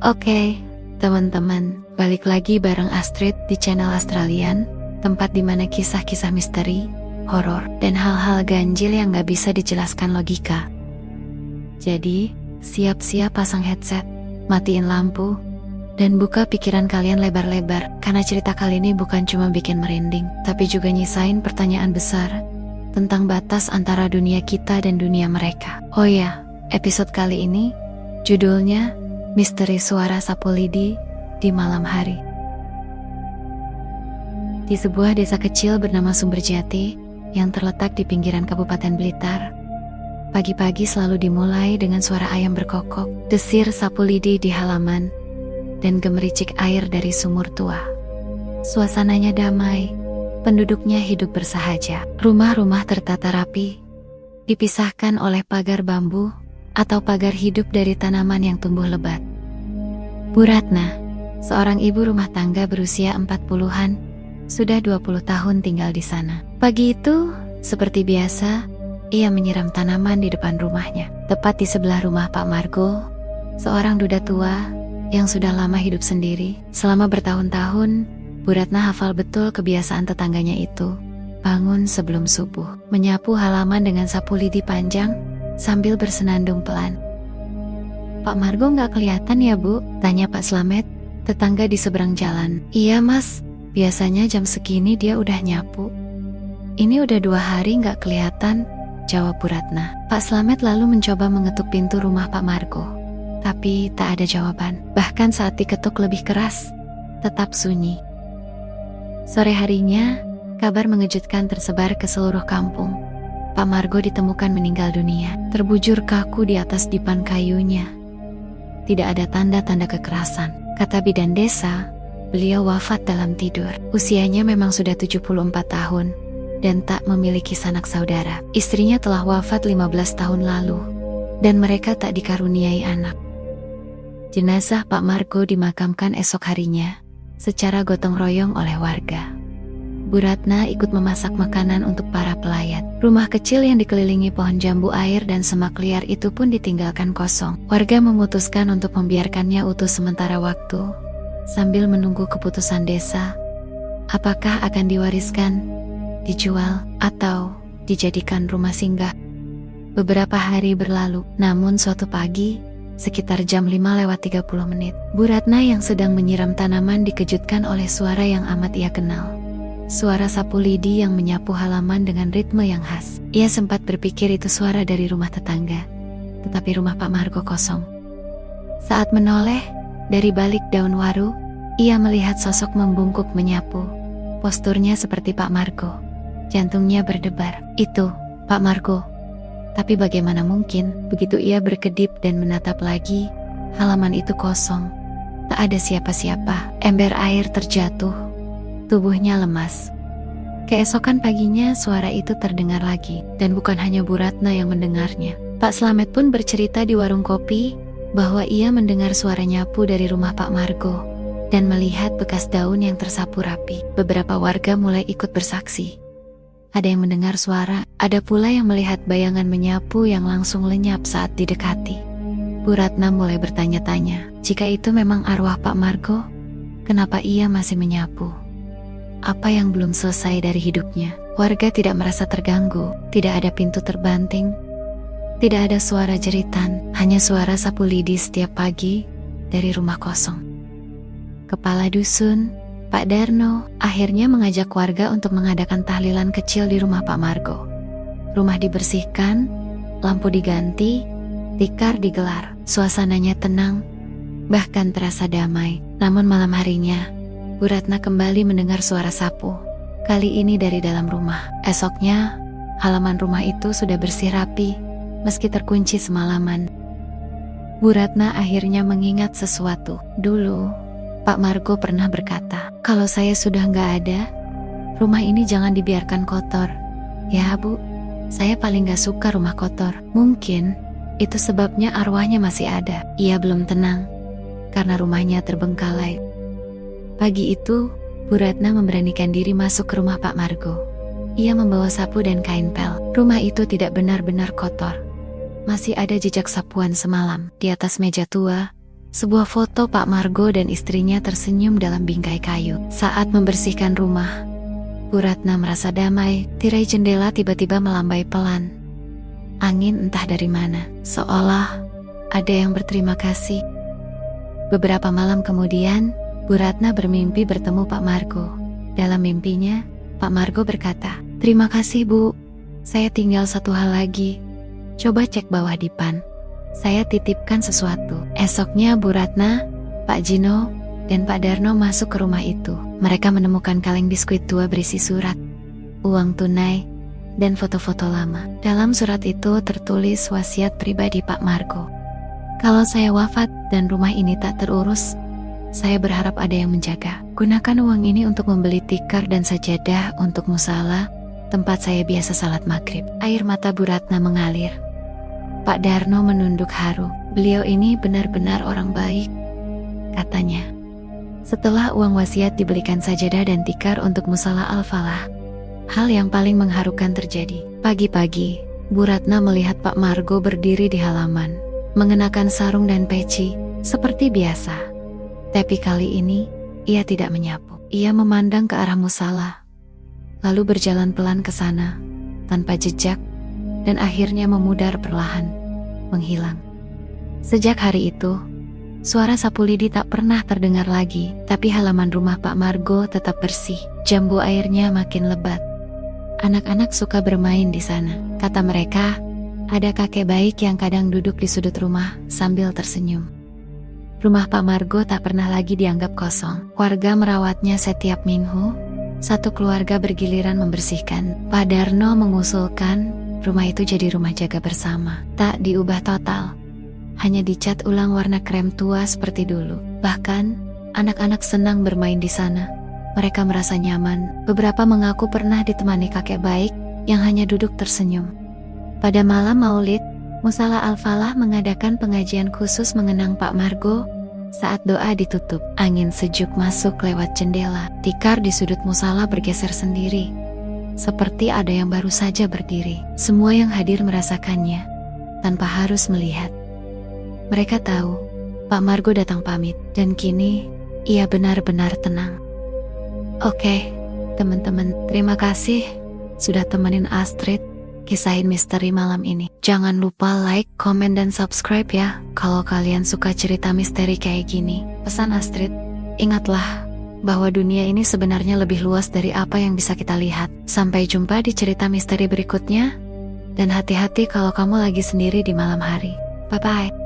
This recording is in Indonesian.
Oke, teman-teman, balik lagi bareng Astrid di channel Australian, tempat dimana kisah-kisah misteri, horor, dan hal-hal ganjil yang gak bisa dijelaskan logika. Jadi, siap-siap pasang headset, matiin lampu, dan buka pikiran kalian lebar-lebar, karena cerita kali ini bukan cuma bikin merinding, tapi juga nyisain pertanyaan besar tentang batas antara dunia kita dan dunia mereka. Oh ya, episode kali ini judulnya Misteri Suara Sapu Lidi di Malam Hari. Di sebuah desa kecil bernama Sumberjati yang terletak di pinggiran Kabupaten Blitar, pagi-pagi selalu dimulai dengan suara ayam berkokok, desir sapu lidi di halaman, dan gemericik air dari sumur tua. Suasananya damai, penduduknya hidup bersahaja. Rumah-rumah tertata rapi, dipisahkan oleh pagar bambu atau pagar hidup dari tanaman yang tumbuh lebat. Bu Ratna, seorang ibu rumah tangga berusia 40-an, sudah 20 tahun tinggal di sana. Pagi itu, seperti biasa, ia menyiram tanaman di depan rumahnya. Tepat di sebelah rumah Pak Margo, seorang duda tua yang sudah lama hidup sendiri. Selama bertahun-tahun, Bu Ratna hafal betul kebiasaan tetangganya itu. Bangun sebelum subuh, menyapu halaman dengan sapu lidi panjang, sambil bersenandung pelan. "Pak Margo nggak kelihatan ya, Bu?" tanya Pak Slamet, tetangga di seberang jalan. "Iya, Mas. Biasanya jam segini dia udah nyapu. Ini udah 2 hari nggak kelihatan," jawab Bu Ratna. Pak Slamet lalu mencoba mengetuk pintu rumah Pak Margo, tapi tak ada jawaban. Bahkan saat diketuk lebih keras, tetap sunyi. Sore harinya, kabar mengejutkan tersebar ke seluruh kampung. Pak Margo ditemukan meninggal dunia, terbujur kaku di atas dipan kayunya. Tidak ada tanda-tanda kekerasan. Kata bidan desa, beliau wafat dalam tidur. Usianya memang sudah 74 tahun dan tak memiliki sanak saudara. Istrinya telah wafat 15 tahun lalu dan mereka tak dikaruniai anak. Jenazah Pak Margo dimakamkan esok harinya secara gotong royong oleh warga. Bu Ratna ikut memasak makanan untuk para pelayat. Rumah kecil yang dikelilingi pohon jambu air dan semak liar itu pun ditinggalkan kosong. Warga memutuskan untuk membiarkannya utuh sementara waktu, sambil menunggu keputusan desa, apakah akan diwariskan, dijual, atau dijadikan rumah singgah. Beberapa hari berlalu, namun suatu pagi, sekitar jam 5:30, Bu Ratna yang sedang menyiram tanaman dikejutkan oleh suara yang amat ia kenal. Suara sapu lidi yang menyapu halaman dengan ritme yang khas. Ia sempat berpikir itu suara dari rumah tetangga, tetapi rumah Pak Margo kosong. Saat menoleh dari balik daun waru, ia melihat sosok membungkuk menyapu. Posturnya seperti Pak Margo. Jantungnya berdebar. Itu Pak Margo. Tapi bagaimana mungkin? Begitu ia berkedip dan menatap lagi, halaman itu kosong. Tak ada siapa-siapa. Ember air terjatuh. Tubuhnya lemas. Keesokan paginya suara itu terdengar lagi, dan bukan hanya Bu Ratna yang mendengarnya. Pak Slamet pun bercerita di warung kopi bahwa ia mendengar suara nyapu dari rumah Pak Margo dan melihat bekas daun yang tersapu rapi. Beberapa warga mulai ikut bersaksi. Ada yang mendengar suara, ada pula yang melihat bayangan menyapu yang langsung lenyap saat didekati. Bu Ratna mulai bertanya-tanya, jika itu memang arwah Pak Margo, kenapa ia masih menyapu? Apa yang belum selesai dari hidupnya? Warga tidak merasa terganggu, tidak ada pintu terbanting, tidak ada suara jeritan, hanya suara sapu lidi setiap pagi dari rumah kosong. Kepala dusun, Pak Darno, akhirnya mengajak warga untuk mengadakan tahlilan kecil di rumah Pak Margo. Rumah dibersihkan, lampu diganti, tikar digelar. Suasananya tenang, bahkan terasa damai. Namun malam harinya, Bu Ratna kembali mendengar suara sapu. Kali ini dari dalam rumah. Esoknya, halaman rumah itu sudah bersih rapi, meski terkunci semalaman. Bu Ratna akhirnya mengingat sesuatu. Dulu, Pak Margo pernah berkata, "Kalau saya sudah nggak ada, rumah ini jangan dibiarkan kotor." Ya Bu, saya paling nggak suka rumah kotor. Mungkin itu sebabnya arwahnya masih ada. Ia belum tenang, karena rumahnya terbengkalai. Pagi itu, Bu Ratna memberanikan diri masuk ke rumah Pak Margo. Ia membawa sapu dan kain pel. Rumah itu tidak benar-benar kotor. Masih ada jejak sapuan semalam. Di atas meja tua, Sebuah foto Pak Margo dan istrinya tersenyum dalam bingkai kayu. Saat membersihkan rumah, Bu Ratna merasa damai. Tirai jendela tiba-tiba melambai pelan. Angin entah dari mana, seolah ada yang berterima kasih. Beberapa malam kemudian, Bu Ratna bermimpi bertemu Pak Margo. Dalam mimpinya, Pak Margo berkata, "Terima kasih Bu, saya tinggal satu hal lagi. Coba cek bawah dipan. Saya titipkan sesuatu." Esoknya Bu Ratna, Pak Jino, dan Pak Darno masuk ke rumah itu. Mereka menemukan kaleng biskuit tua berisi surat, uang tunai, dan foto-foto lama. Dalam surat itu tertulis wasiat pribadi Pak Margo. "Kalau saya wafat dan rumah ini tak terurus, saya berharap ada yang menjaga. Gunakan uang ini untuk membeli tikar dan sajadah untuk musala, tempat saya biasa salat maghrib." Air mata Bu Ratna mengalir. Pak Darno menunduk haru. "Beliau ini benar-benar orang baik," katanya. Setelah uang wasiat dibelikan sajadah dan tikar untuk musala Al-Falah, hal yang paling mengharukan terjadi. Pagi-pagi, Bu Ratna melihat Pak Margo berdiri di halaman, mengenakan sarung dan peci, seperti biasa. Tapi kali ini, ia tidak menyapu. Ia memandang ke arah musala, lalu berjalan pelan ke sana, tanpa jejak, dan akhirnya memudar perlahan, menghilang. Sejak hari itu, suara sapu lidi tak pernah terdengar lagi, tapi halaman rumah Pak Margo tetap bersih. Jambu airnya makin lebat. Anak-anak suka bermain di sana. Kata mereka, ada kakek baik yang kadang duduk di sudut rumah sambil tersenyum. Rumah Pak Margo tak pernah lagi dianggap kosong. Warga merawatnya setiap minggu. Satu keluarga bergiliran membersihkan. Pak Darno mengusulkan rumah itu jadi rumah jaga bersama. Tak diubah total, hanya dicat ulang warna krem tua seperti dulu. Bahkan, anak-anak senang bermain di sana. Mereka merasa nyaman. Beberapa mengaku pernah ditemani kakek baik yang hanya duduk tersenyum. Pada malam Maulid, Musala Al-Falah mengadakan pengajian khusus mengenang Pak Margo. Saat doa ditutup, angin sejuk masuk lewat jendela. Tikar di sudut musala bergeser sendiri, seperti ada yang baru saja berdiri. Semua yang hadir merasakannya, tanpa harus melihat. Mereka tahu, Pak Margo datang pamit, dan kini, ia benar-benar tenang. Oke, teman-teman, terima kasih sudah temenin Astrid kisahin misteri malam ini. Jangan lupa like, komen, dan subscribe ya, kalau kalian suka cerita misteri kayak gini. Pesan Astrid, ingatlah bahwa dunia ini sebenarnya lebih luas dari apa yang bisa kita lihat. Sampai jumpa di cerita misteri berikutnya, dan hati-hati kalau kamu lagi sendiri di malam hari. Bye-bye.